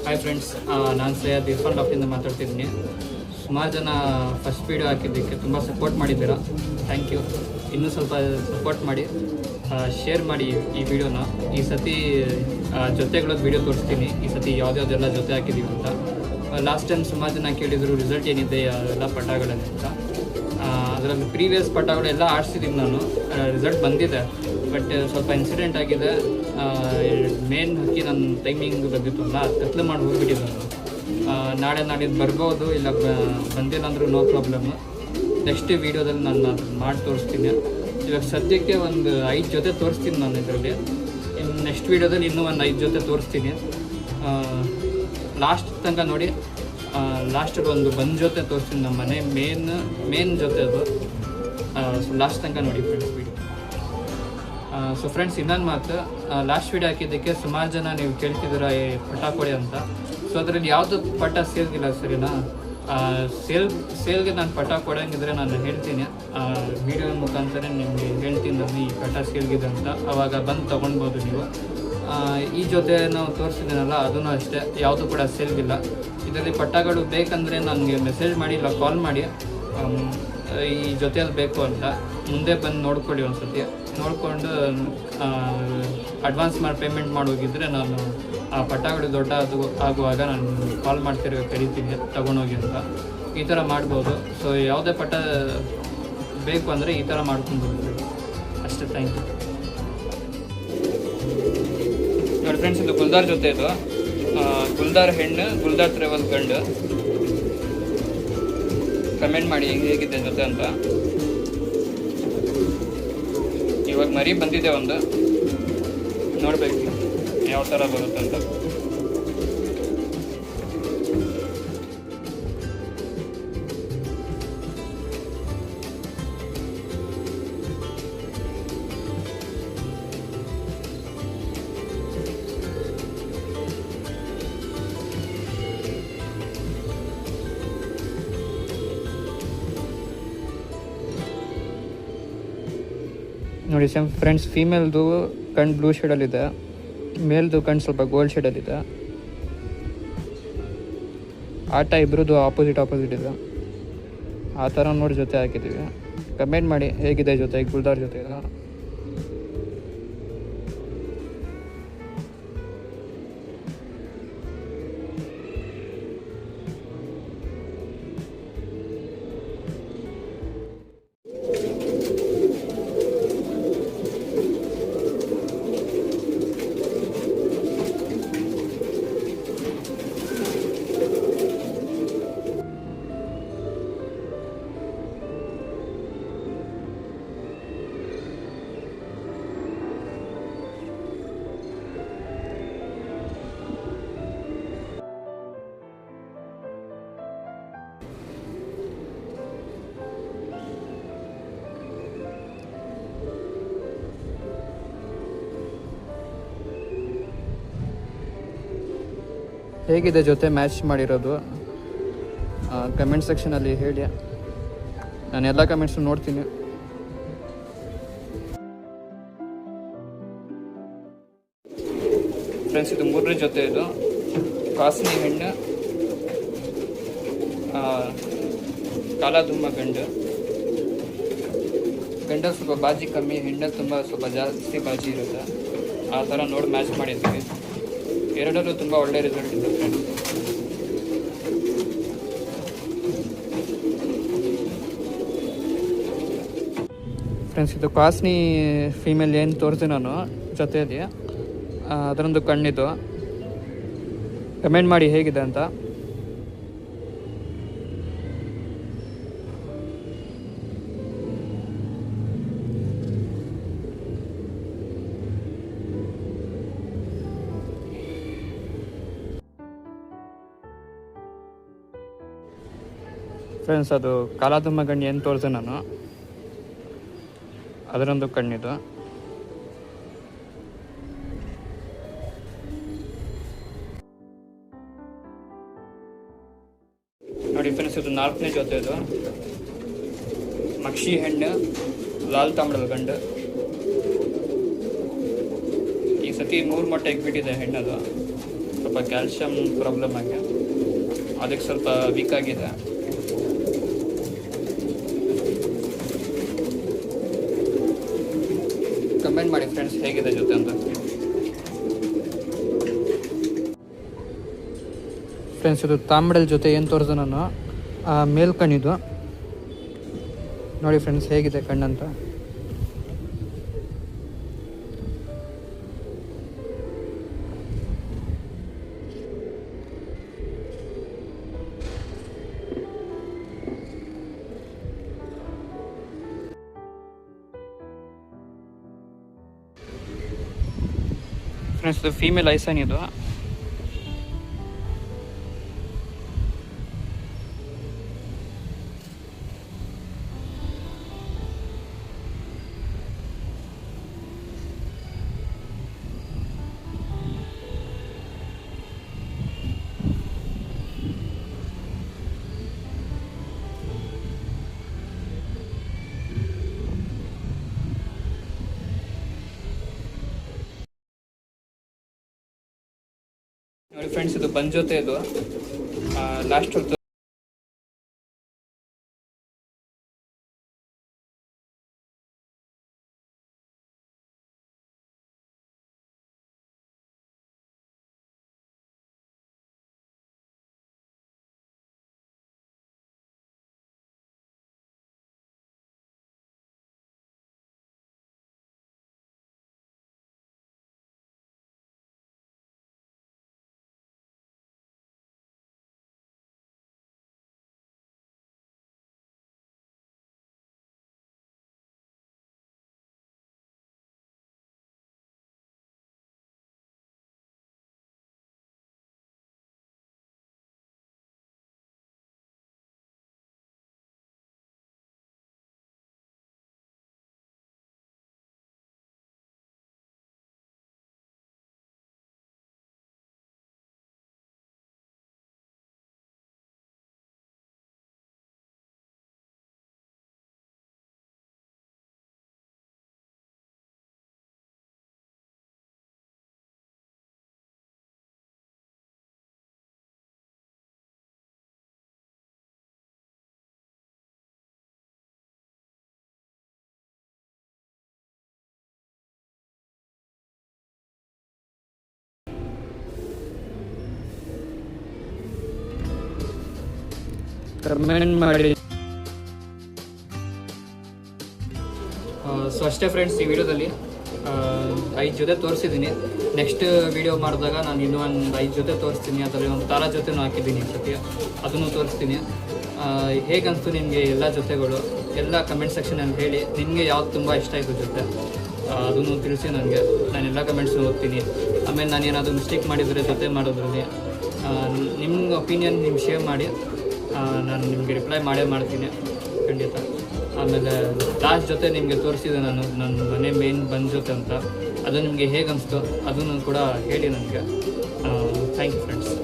Hi friends, ನಾನು ಸೈಯದ್ ಇರ್ಫಾನ್ ಡಾಕ್ಟರಿಂದ ಮಾತಾಡ್ತಿದ್ದೀನಿ. ಸುಮಾರು ಜನ ಫಸ್ಟ್ ವೀಡಿಯೋ ಹಾಕಿದ್ದಕ್ಕೆ ತುಂಬ ಸಪೋರ್ಟ್ ಮಾಡಿದ್ದೀರಾ. Thank you. ಇನ್ನೂ ಸ್ವಲ್ಪ ಸಪೋರ್ಟ್ ಮಾಡಿ, ಶೇರ್ ಮಾಡಿ ಈ ವಿಡಿಯೋನ. ಈ ಸತಿ ಜೊತೆಗಳದ್ದು ವೀಡಿಯೋ ತೋರಿಸ್ತೀನಿ. ಈ ಸತಿ ಯಾವುದ್ಯಾವುದೆಲ್ಲ ಜೊತೆ ಹಾಕಿದ್ದೀವಿ ಅಂತ. ಲಾಸ್ಟ್ ಟೈಮ್ ಸುಮಾರು ಜನ ಕೇಳಿದರು ರಿಸಲ್ಟ್ ಏನಿದೆ ಎಲ್ಲ ಪಟಾಗಳಲ್ಲಿ ಅಂತ. ಅದರಲ್ಲಿ ಪ್ರೀವಿಯಸ್ ಪಟಾಗಳೆಲ್ಲ ಆಡಿಸಿದ್ದೀನಿ ನಾನು. ರಿಸಲ್ಟ್ ಬಂದಿದೆ, ಬಟ್ ಸ್ವಲ್ಪ ಇನ್ಸಿಡೆಂಟ್ ಆಗಿದೆ. ಮೇನ್ ಹಕ್ಕಿ ನನ್ನ ಟೈಮಿಂಗ್ ಬಂದಿತ್ತಲ್ಲ, ಕತ್ಲು ಮಾಡಿ ಹೋಗ್ಬಿಟ್ಟಿದ್ದೆ ನಾನು. ನಾಳೆ ನಾಡಿದ್ದು ಬರ್ಬೋದು, ಇಲ್ಲ ಬಂದಿಲ್ಲ ಅಂದರೂ ನೋ ಪ್ರಾಬ್ಲಮ್. ನೆಕ್ಸ್ಟ್ ವೀಡಿಯೋದಲ್ಲಿ ನಾನು ಅದನ್ನು ಮಾಡಿ ತೋರಿಸ್ತೀನಿ. ಇವಾಗ ಸದ್ಯಕ್ಕೆ ಒಂದು 5 ಜೊತೆ ತೋರಿಸ್ತೀನಿ ನಾನು ಇದರಲ್ಲಿ. ಇನ್ನು ನೆಕ್ಸ್ಟ್ ವೀಡಿಯೋದಲ್ಲಿ ಇನ್ನೂ ಒಂದು 5 ಜೊತೆ ತೋರಿಸ್ತೀನಿ. ಲಾಸ್ಟ್ ತನಕ ನೋಡಿ. ಲಾಸ್ಟಲ್ಲಿ ಒಂದು ಬಂದ್ ಜೊತೆ ತೋರಿಸ್ತೀನಿ, ನಮ್ಮ ಮನೆ ಮೇನ್ ಜೊತೆ ಅದು. ಸೊ ಲಾಸ್ಟ್ ತನಕ ನೋಡಿ ಫ್ರೆಂಡ್ಸ್ ವೀಡಿಯೋ. ಸೊ ಫ್ರೆಂಡ್ಸ್, ಇನ್ನೊಂದು ಮಾತು, ಲಾಸ್ಟ್ ವೀಡಿಯೋ ಹಾಕಿದ್ದಕ್ಕೆ ಸುಮಾರು ಜನ ನೀವು ಕೇಳ್ತಿದ್ದೀರ ಪಟಾಕೊಡಿ ಅಂತ. ಸೊ ಅದರಲ್ಲಿ ಯಾವುದು ಪಟ ಸೇಲ್ಗಿಲ್ಲ, ಸರಿನಾ? ಸೇಲ್ಗೆ ನಾನು ಪಟ ಕೊಡೋಂಗಿದ್ರೆ ನಾನು ಹೇಳ್ತೀನಿ, ವೀಡಿಯೋ ಮುಖಾಂತರ ನಿಮಗೆ ಹೇಳ್ತೀನಿ ನಾನು ಈ ಪಟ ಸೇಲ್ಗಿದೆ ಅಂತ. ಆವಾಗ ಬಂದು ತೊಗೊಳ್ಬೋದು ನೀವು. ಈ ಜೊತೆ ನಾವು ತೋರಿಸಿದ್ದೀನಲ್ಲ, ಅದೂ ಅಷ್ಟೇ, ಯಾವುದು ಕೂಡ ಸೇಲ್ಗಿಲ್ಲ. ಇದರಲ್ಲಿ ಪಟಾಗಳು ಬೇಕಂದರೆ ನನಗೆ ಮೆಸೇಜ್ ಮಾಡಿ ಇಲ್ಲ ಕಾಲ್ ಮಾಡಿ, ಈ ಜೊತೆಯಲ್ಲಿ ಬೇಕು ಅಂತ. ಮುಂದೆ ಬಂದು ನೋಡ್ಕೊಳ್ಳಿ, ಒಂದು ಸತಿ ನೋಡಿಕೊಂಡು ಅಡ್ವಾನ್ಸ್ ಮಾಡಿ ಪೇಮೆಂಟ್ ಮಾಡೋಗಿದ್ದರೆ ನಾನು ಆ ಪಟಾಗಳು ದೊಡ್ಡ ಆಗುವಾಗ ನಾನು ಕಾಲ್ ಮಾಡ್ತಿರೋ ಕರಿತೀನಿ ತೊಗೊಂಡೋಗಿ ಅಂತ. ಈ ಥರ ಮಾಡ್ಬೋದು. ಸೊ ಯಾವುದೇ ಪಟ ಬೇಕು ಅಂದರೆ ಈ ಥರ ಮಾಡ್ಕೊಂಡು ಅಷ್ಟೇ. Thank you. ನೋಡಿ ಫ್ರೆಂಡ್ಸ್, ಇದು ಗುಲ್ದಾರ್ ಜೊತೆ. ಇದು ಗುಲ್ದಾರ್ ಹೆಣ್ಣು, ಗುಲ್ದಾರ್ ಟ್ರೇವಲ್ ಗಂಡು. ಕಮೆಂಟ್ ಮಾಡಿ ಹೇಗಿದೆ ಜೊತೆ ಅಂತ. ಇವಾಗ ಮರಿ ಬಂದಿದೆ ಒಂದು, ನೋಡಬೇಕು ಯಾವ ಥರ ಬರುತ್ತೆ ಅಂತ. ನೋಡಿ ಫ್ರೆಂಡ್ಸ್, ಫೀಮೇಲ್ದು ಕಣ್ಣು ಬ್ಲೂ ಶೇಡಲ್ಲಿದೆ, ಮೇಲ್ದು ಕಣ್ಣು ಸ್ವಲ್ಪ ಗೋಲ್ಡ್ ಶೇಡಲ್ಲಿದೆ. ಆಟ ಇಬ್ಬರದು ಆಪೋಸಿಟ್ ಇದೆ. ಆ ಥರ ನೋಡಿ ಜೊತೆ ಹಾಕಿದ್ದೀವಿ. ಕಮೆಂಟ್ ಮಾಡಿ ಹೇಗಿದೆ ಜೊತೆ, ಗುಲ್ದಾರ್ ಜೊತೆ ಇಲ್ಲ. ಹೇಗಿದೆ ಜೊತೆ ಮ್ಯಾಚ್ ಮಾಡಿರೋದು ಕಮೆಂಟ್ ಸೆಕ್ಷನಲ್ಲಿ ಹೇಳಿ. ನಾನು ಎಲ್ಲ ಕಮೆಂಟ್ಸು ನೋಡ್ತೀನಿ. ಫ್ರೆಂಡ್ಸ್, ಇದು 3ನೇ ಜೊತೆ. ಇದು ಕಾಸ್ನಿ ಹೆಣ್ಣು, ಕಾಲಾದುಮ್ಮ ಗಂಡು. ಗಂಡಲ್ಲಿ ಸ್ವಲ್ಪ ಬಾಜಿ ಕಮ್ಮಿ, ಹೆಣ್ಣಲ್ಲಿ ಸ್ವಲ್ಪ ಜಾಸ್ತಿ ಬಾಜಿ ಇರುತ್ತೆ. ಆ ಥರ ನೋಡಿ ಮ್ಯಾಚ್ ಮಾಡಿದ್ದೀವಿ. ಎರಡರಲ್ಲೂ ತುಂಬ ಒಳ್ಳೆ ರಿಸಲ್ಟ್ ಇದೆ ಫ್ರೆಂಡ್ಸ್. ಫ್ರೆಂಡ್ಸ್, ಇದು ಕಾಸ್ನಿ ಫೀಮೇಲ್ ಏನು ತೋರಿಸಿ ನಾನು ಜೊತೆಯಲ್ಲಿ, ಅದರೊಂದು ಕಣ್ಣಿದು. ಕಮೆಂಟ್ ಮಾಡಿ ಹೇಗಿದೆ ಅಂತ. ಫ್ರೆಂಡ್ಸ್, ಅದು ಕಾಲಾದುಮ್ಮ ಗಣ್ಣು ಏನು ತೋರಿಸೆ ನಾನು, ಅದರೊಂದು ಕಣ್ಣಿದು. ನೋಡಿ ಫ್ರೆಂಡ್ಸ್, ಇದು 4ನೇ ಜೊತೆ. ಇದು ಮಕ್ಷಿ ಹೆಣ್ಣು, ಲಾಲ್ ತಾಮ್ರದ ಗಂಡು. ಈ ಸತಿ 3 ಮೊಟ್ಟೆ ಇಕ್ಬಿಟ್ಟಿದೆ ಹೆಣ್ಣದು. ಸ್ವಲ್ಪ ಸ್ವಲ್ಪ ಕ್ಯಾಲ್ಶಿಯಂ ಪ್ರಾಬ್ಲಮ್ ಆಗಿ ಅದಕ್ಕೆ ಸ್ವಲ್ಪ ವೀಕ್ ಆಗಿದೆ. ಕಮೆಂಟ್ ಮಾಡಿ ಫ್ರೆಂಡ್ಸ್ ಹೇಗಿದೆ ಜೊತೆ ಅಂತ. ಫ್ರೆಂಡ್ಸ್ ಇದು ತಾಂಬಡಲ್ ಜೊತೆ ಏನು ತೋರಿಸು ನಾನು ಮೇಲ್ಕಣ್ಣಿದು ನೋಡಿ ಫ್ರೆಂಡ್ಸ್ ಹೇಗಿದೆ ಕಣ್ಣಂತ. ಫ್ರೆಂಡ್ಸ್ ಇದು ಫೀಮೇಲ್ ಐಸನ್ ಇದು. ನೋಡಿ ಫ್ರೆಂಡ್ಸ್ ಇದು ಬಂದ್ ಜೊತೆ ಇದು ಲಾಸ್ಟ್ ಹೊತ್ತು ಕಮೆಂಟ್ ಮಾಡಿ. ಸೊ ಅಷ್ಟೇ ಫ್ರೆಂಡ್ಸ್, ಈ ವಿಡಿಯೋದಲ್ಲಿ 5 ಜೊತೆ ತೋರಿಸಿದ್ದೀನಿ. ನೆಕ್ಸ್ಟ್ ವಿಡಿಯೋ ಮಾಡಿದಾಗ ನಾನು ಇನ್ನೂ ಒಂದು 5 ಜೊತೆ ತೋರಿಸ್ತೀನಿ. ಅದರಲ್ಲಿ ಒಂದು ತಾರಾ ಜೊತೆನೂ ಹಾಕಿದ್ದೀನಿ ಸತಿ, ಅದನ್ನು ತೋರಿಸ್ತೀನಿ. ಹೇಗೆ ಅನಿಸ್ತು ನಿಮಗೆ ಎಲ್ಲ ಜೊತೆಗಳು ಎಲ್ಲ ಕಮೆಂಟ್ ಸೆಕ್ಷನಲ್ಲಿ ಹೇಳಿ. ನಿಮಗೆ ಯಾವ್ದು ತುಂಬ ಇಷ್ಟ ಆಯಿತು ಜೊತೆ ಅದನ್ನು ತಿಳಿಸಿ ನನಗೆ. ನಾನೆಲ್ಲ ಕಮೆಂಟ್ಸ್ನ ಓದ್ತೀನಿ. ಆಮೇಲೆ ನಾನು ಏನಾದರೂ ಮಿಸ್ಟೇಕ್ ಮಾಡಿದರೆ ಜೊತೆ ಮಾಡೋದ್ರಲ್ಲಿ ನಿಮ್ಮ ಒಪಿನಿಯನ್ ನಿಮ್ಮ ಶೇರ್ ಮಾಡಿ. ನಾನು ನಿಮಗೆ ರಿಪ್ಲೈ ಮಾಡ್ತೀನಿ ಖಂಡಿತ. ಆಮೇಲೆ ಲಾಸ್ಟ್ ಜೊತೆ ನಿಮಗೆ ತೋರಿಸಿದೆ ನಾನು ನನ್ನ ಮನೆ ಮೇನ್ ಬಂದ್ ಜೊತೆ ಅಂತ. ಅದು ನಿಮಗೆ ಹೇಗೆ ಅನಿಸ್ತು ಅದನ್ನು ಕೂಡ ಹೇಳಿ ನನಗೆ. Thank you friends.